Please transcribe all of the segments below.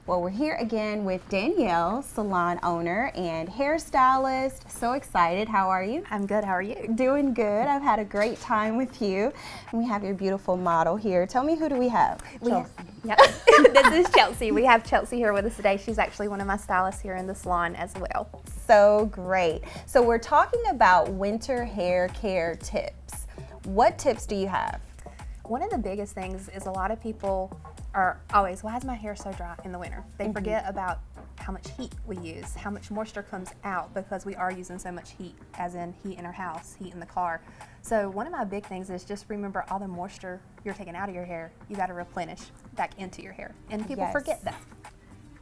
Well, we're here again with Danielle, salon owner and hairstylist. So excited. How are you? I'm good. How are you? Doing good. I've had a great time with you. And we have your beautiful model here. Tell me, who do we have? Yep. This is Chelsea. We have Chelsea here with us today. She's actually one of my stylists here in the salon as well. So great. So we're talking about winter hair care tips. What tips do you have? One of the biggest things is a lot of people are always, why is my hair so dry in the winter? They forget about how much heat we use, how much moisture comes out because we are using so much heat, as in heat in our house, heat in the car. So one of my big things is just remember all the moisture you're taking out of your hair, you got to replenish back into your hair. And people forget that.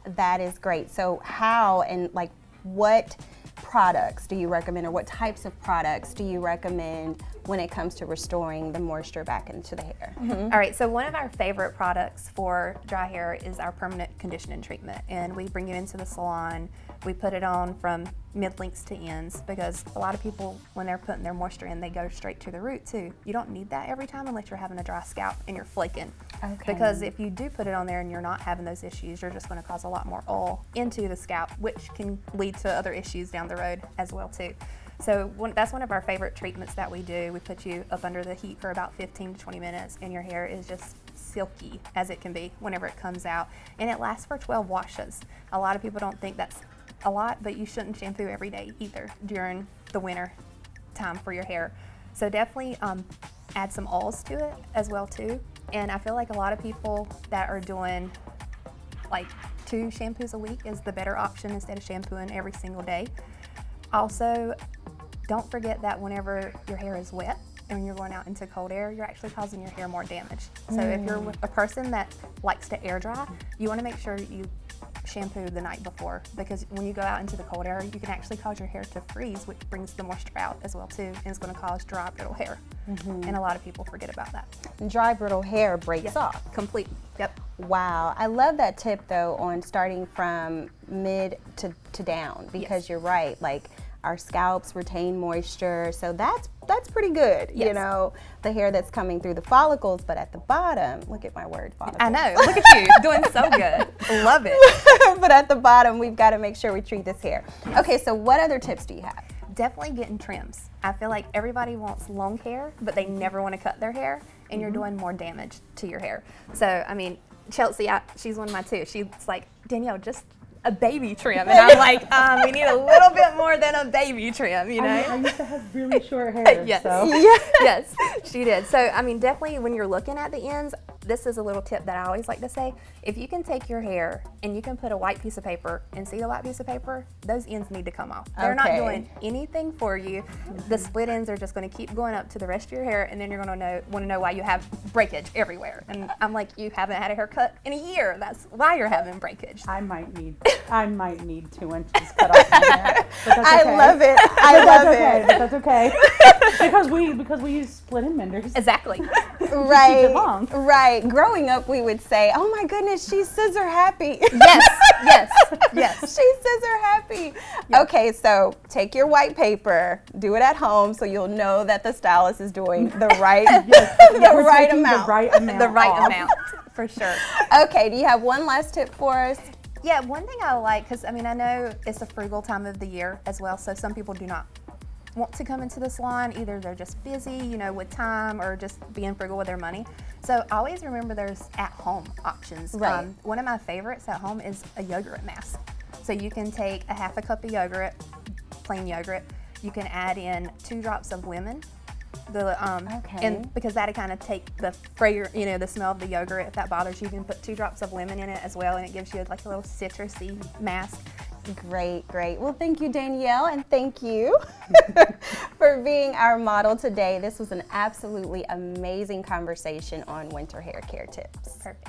That is great. So how and like what products do you recommend, or what types of products do you recommend when it comes to restoring the moisture back into the hair? All right, so one of our favorite products for dry hair is our permanent conditioning treatment. And we bring you into the salon, we put it on from mid-lengths to ends because a lot of people, when they're putting their moisture in, they go straight to the root too. You don't need that every time unless you're having a dry scalp and you're flaking. Okay. Because if you do put it on there and you're not having those issues, you're just gonna cause a lot more oil into the scalp, which can lead to other issues down the road as well too. So that's one of our favorite treatments that we do. We put you up under the heat for about 15 to 20 minutes and your hair is just silky as it can be whenever it comes out. And it lasts for 12 washes. A lot of people don't think that's a lot, but you shouldn't shampoo every day either during the winter time for your hair. So definitely add some oils to it as well too. And I feel like a lot of people that are doing like 2 shampoos a week is the better option instead of shampooing every single day. Also, don't forget that whenever your hair is wet and when you're going out into cold air, you're actually causing your hair more damage. So if you're a person that likes to air dry, you want to make sure you shampoo the night before, because when you go out into the cold air, you can actually cause your hair to freeze, which brings the moisture out as well too, and it's going to cause dry, brittle hair. And a lot of people forget about that. Dry, brittle hair breaks off. Completely. Yep. Wow, I love that tip though on starting from mid to down, because you're right, like our scalps retain moisture, so that's pretty good. You know, the hair that's coming through the follicles, but at the bottom, look at my word, follicles. I know, look at you, doing so good. Love it. But at the bottom, we've got to make sure we treat this hair. Okay, so what other tips do you have? Definitely getting trims. I feel like everybody wants long hair, but they never want to cut their hair, and you're doing more damage to your hair. So, I mean, Chelsea, she's one of my too. She's like, Danielle, just a baby trim. And I'm like, we need a little bit more than a baby trim, you know? I used to have really short hair. Yes. So. Yes, she did. So, I mean, definitely when you're looking at the ends, this is a little tip that I always like to say. If you can take your hair and you can put a white piece of paper and see the white piece of paper, those ends need to come off. They're not doing anything for you. The split ends are just going to keep going up to the rest of your hair, and then you're going to want to know why you have breakage everywhere. And I'm like, you haven't had a haircut in a year. That's why you're having breakage. I might need 2 inches cut off my hair. But that's okay. I love it. I love it. But that's okay. because we use split end menders. Exactly. Right. Keep it long. Right. Growing up, we would say, "Oh my goodness, she's scissor happy." Yes. She's scissor happy. Yep. Okay, so take your white paper, do it at home, so you'll know that the stylist is doing the right, the right amount. The right amount, for sure. Okay. Do you have one last tip for us? Yeah, one thing I like, because I mean, I know it's a frugal time of the year as well, so some people do not want to come into the salon. Either they're just busy, you know, with time, or just being frugal with their money. So always remember there's at-home options. Right. One of my favorites at home is a yogurt mask. So you can take a half a cup of yogurt, plain yogurt. You can add in 2 drops of lemon. And because that'll kind of take the the smell of the yogurt. If that bothers you, you can put 2 drops of lemon in it as well, and it gives you like a little citrusy mask. Great. Well, thank you, Danielle, and thank you for being our model today. This was an absolutely amazing conversation on winter hair care tips. Perfect.